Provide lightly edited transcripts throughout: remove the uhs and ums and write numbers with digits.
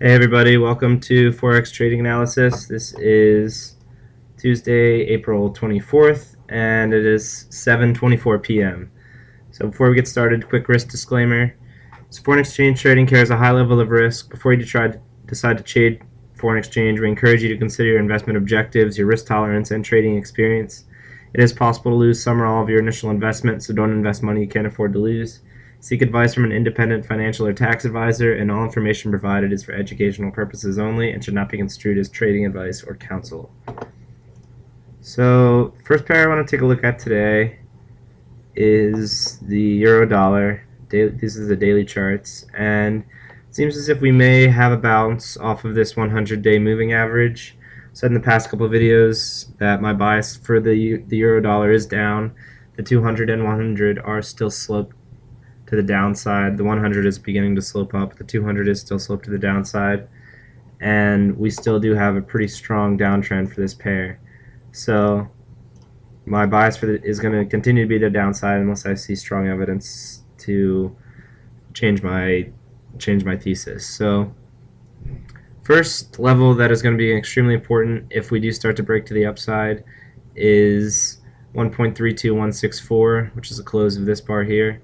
Hey everybody, welcome to Forex Trading Analysis. This is Tuesday, April 24th, and it is 7:24 p.m. So before we get started, quick risk disclaimer. So foreign exchange trading carries a high level of risk. Before you decide to trade foreign exchange, we encourage you to consider your investment objectives, your risk tolerance, and trading experience. It is possible to lose some or all of your initial investment, so don't invest money you can't afford to lose. Seek advice from an independent financial or tax advisor, and all information provided is for educational purposes only and should not be construed as trading advice or counsel. So, first pair I want to take a look at today is the euro dollar. This is the daily charts, and it seems as if we may have a bounce off of this 100-day moving average. Said in the past couple of videos that my bias for the euro dollar is down. The 200 and 100 are still sloped to the downside. The 100 is beginning to slope up. The 200 is still sloped to the downside, and we still do have a pretty strong downtrend for this pair. So my bias for is going to continue to be the downside unless I see strong evidence to change my thesis. So first level that is going to be extremely important if we do start to break to the upside is 1.32164, which is the close of this bar here.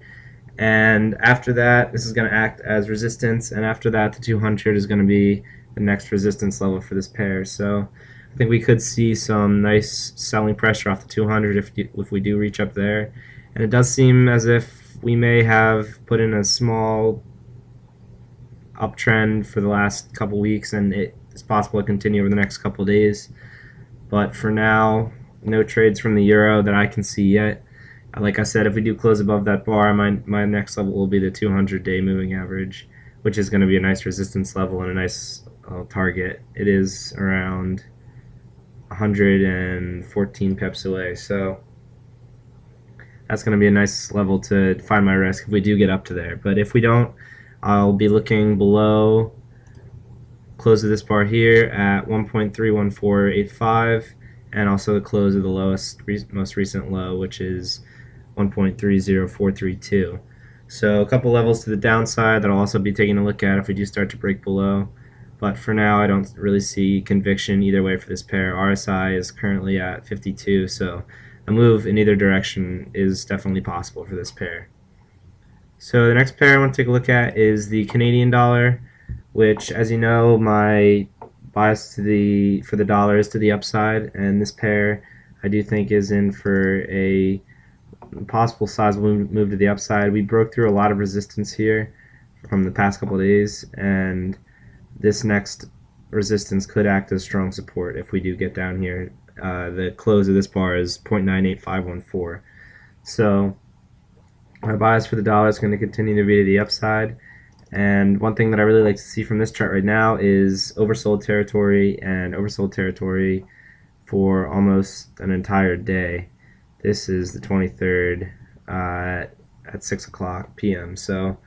And after that, this is going to act as resistance, and after that, the 200 is going to be the next resistance level for this pair. So I think we could see some nice selling pressure off the 200 if we do reach up there. And it does seem as if we may have put in a small uptrend for the last couple weeks, and it's possible to continue over the next couple days. But for now, no trades from the euro that I can see yet. Like I said, if we do close above that bar, my next level will be the 200-day moving average, which is going to be a nice resistance level and a nice target. It is around 114 pips away, so that's going to be a nice level to find my risk if we do get up to there. But if we don't, I'll be looking below close of this bar here at 1.31485, and also the close of the most recent low, which is 1.30432. So a couple levels to the downside that I'll also be taking a look at if we do start to break below. But for now, I don't really see conviction either way for this pair. RSI is currently at 52, so a move in either direction is definitely possible for this pair. So the next pair I want to take a look at is the Canadian dollar, which, as you know, my bias for the dollar is to the upside, and this pair I do think is in for a possible sizable move to the upside. We broke through a lot of resistance here from the past couple of days, and this next resistance could act as strong support if we do get down here. The close of this bar is 0.98514. So my bias for the dollar is going to continue to be to the upside. And one thing that I really like to see from this chart right now is oversold territory, and oversold territory for almost an entire day. This is the 23rd at 6 o'clock p.m. So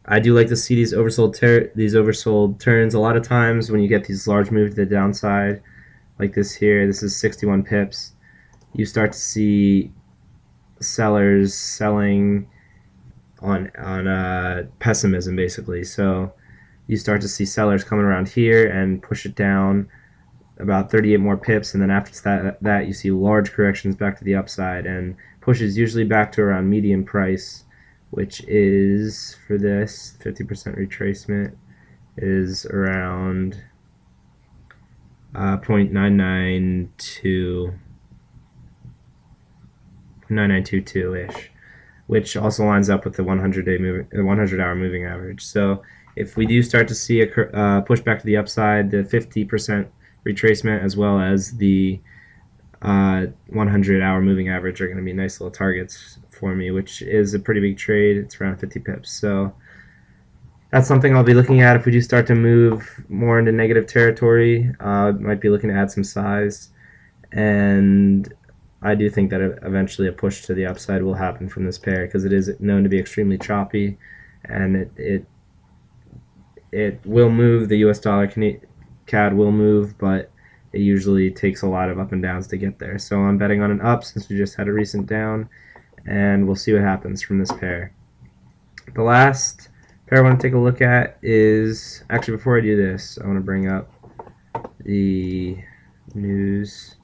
I do like to see these oversold turns. A lot of times when you get these large moves to the downside, like this here, this is 61 pips, you start to see sellers selling on pessimism, basically. So you start to see sellers coming around here and push it down about 38 more pips, and then after that you see large corrections back to the upside and pushes usually back to around median price, which is, for this 50% retracement, is around 0.9922-ish, which also lines up with the 100-hour moving average. So if we do start to see a push back to the upside, the 50% retracement as well as the 100-hour moving average are going to be nice little targets for me, which is a pretty big trade. It's around 50 pips. So that's something I'll be looking at if we do start to move more into negative territory. Might be looking to add some size, and I do think that eventually a push to the upside will happen from this pair because it is known to be extremely choppy, and it will move. The US dollar CAD will move, but it usually takes a lot of up and downs to get there. So I'm betting on an up since we just had a recent down, and we'll see what happens from this pair. The last pair I want to take a look at is, actually before I do this, I want to bring up the news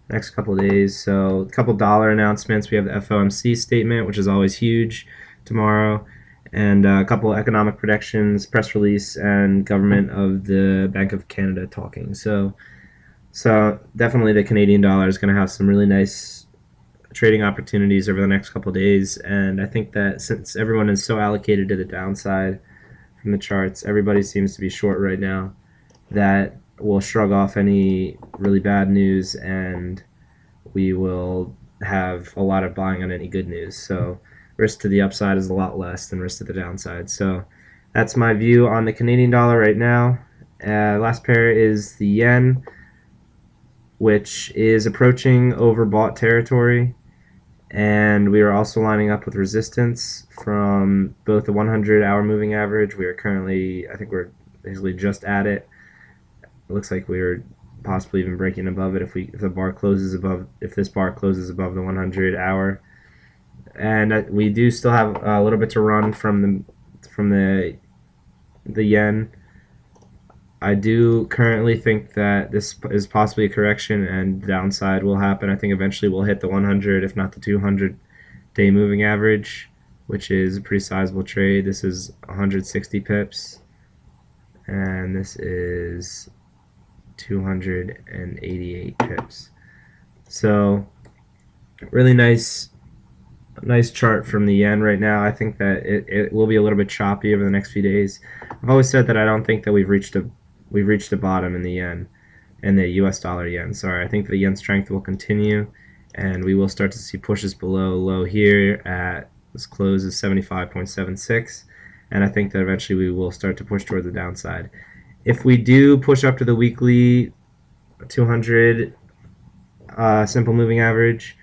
next couple of days. So a couple dollar announcements. We have the FOMC statement, which is always huge tomorrow, and a couple economic predictions, press release, and government of the Bank of Canada talking. So definitely the Canadian dollar is going to have some really nice trading opportunities over the next couple of days, and I think that since everyone is so allocated to the downside from the charts, everybody seems to be short right now, that we'll shrug off any really bad news and we will have a lot of buying on any good news. So risk to the upside is a lot less than risk to the downside. So that's my view on the Canadian dollar right now. Last pair is the yen, which is approaching overbought territory, and we are also lining up with resistance from both the 100-hour moving average. We are currently, I think we're basically just at it. It looks like we're possibly even breaking above it if the bar closes above, if this bar closes above the 100-hour. And we do still have a little bit to run from the yen. I do currently think that this is possibly a correction and downside will happen. I think eventually we'll hit the 100, if not the 200-day moving average, which is a pretty sizable trade. This is 160 pips, and this is 288 pips. So really nice chart from the yen right now. I think that it will be a little bit choppy over the next few days. I've always said that I don't think that we've reached a bottom in the yen, and the US dollar yen. Sorry, I think the yen strength will continue, and we will start to see pushes below low here at this close is 75.76, and I think that eventually we will start to push toward the downside. If we do push up to the weekly 200 simple moving average,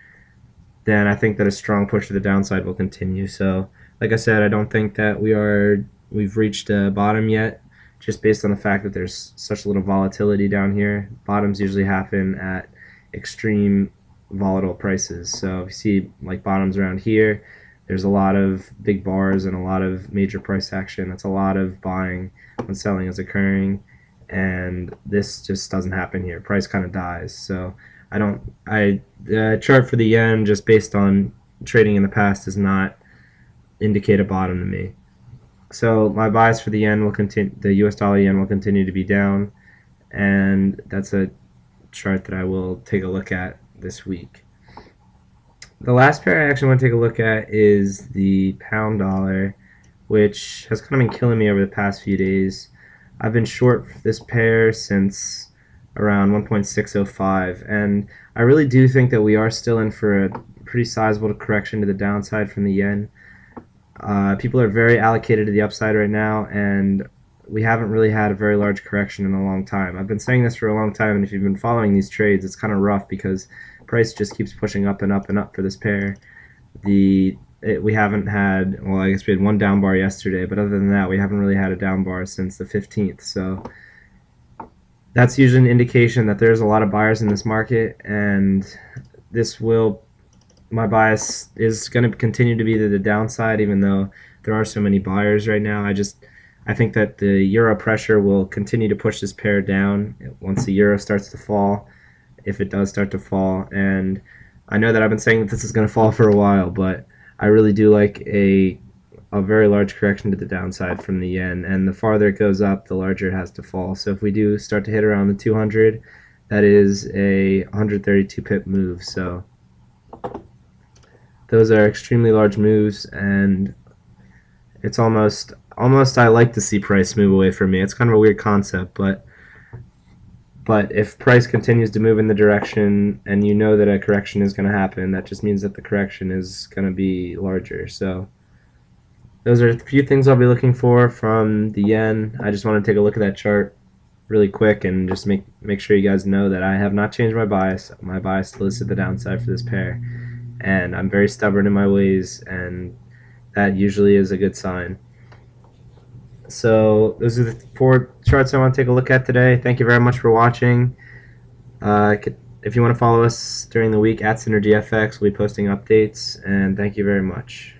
then I think that a strong push to the downside will continue. So, like I said, I don't think that we've reached a bottom yet, just based on the fact that there's such little volatility down here. Bottoms usually happen at extreme volatile prices. So if you see like bottoms around here, there's a lot of big bars and a lot of major price action. That's a lot of buying when selling is occurring, and this just doesn't happen here. Price kind of dies. So the chart for the yen, just based on trading in the past, does not indicate a bottom to me. So my bias for the yen will continue. The US dollar yen will continue to be down, and that's a chart that I will take a look at this week. The last pair I actually want to take a look at is the pound dollar, which has kind of been killing me over the past few days. I've been short this pair since around 1.605, and I really do think that we are still in for a pretty sizable correction to the downside from the yen. People are very allocated to the upside right now, and we haven't really had a very large correction in a long time. I've been saying this for a long time, and if you've been following these trades, it's kind of rough because price just keeps pushing up and up and up for this pair. We haven't had, well, I guess we had one down bar yesterday, but other than that, we haven't really had a down bar since the 15th. So that's usually an indication that there's a lot of buyers in this market, and my bias is going to continue to be to the downside, even though there are so many buyers right now. I think that the euro pressure will continue to push this pair down once the euro starts to fall, if it does start to fall. And I know that I've been saying that this is going to fall for a while, but I really do like a very large correction to the downside from the yen, and the farther it goes up, the larger it has to fall. So if we do start to hit around the 200, that is a 132 pip move. So those are extremely large moves, and it's almost I like to see price move away from me. It's kind of a weird concept, but if price continues to move in the direction, and you know that a correction is going to happen, that just means that the correction is going to be larger. So those are a few things I'll be looking for from the yen. I just want to take a look at that chart really quick and just make sure you guys know that I have not changed my bias. My bias still is to the downside for this pair, and I'm very stubborn in my ways, and that usually is a good sign. So those are the 4 charts I want to take a look at today. Thank you very much for watching. If you want to follow us during the week at SynergyFX, we'll be posting updates, and thank you very much.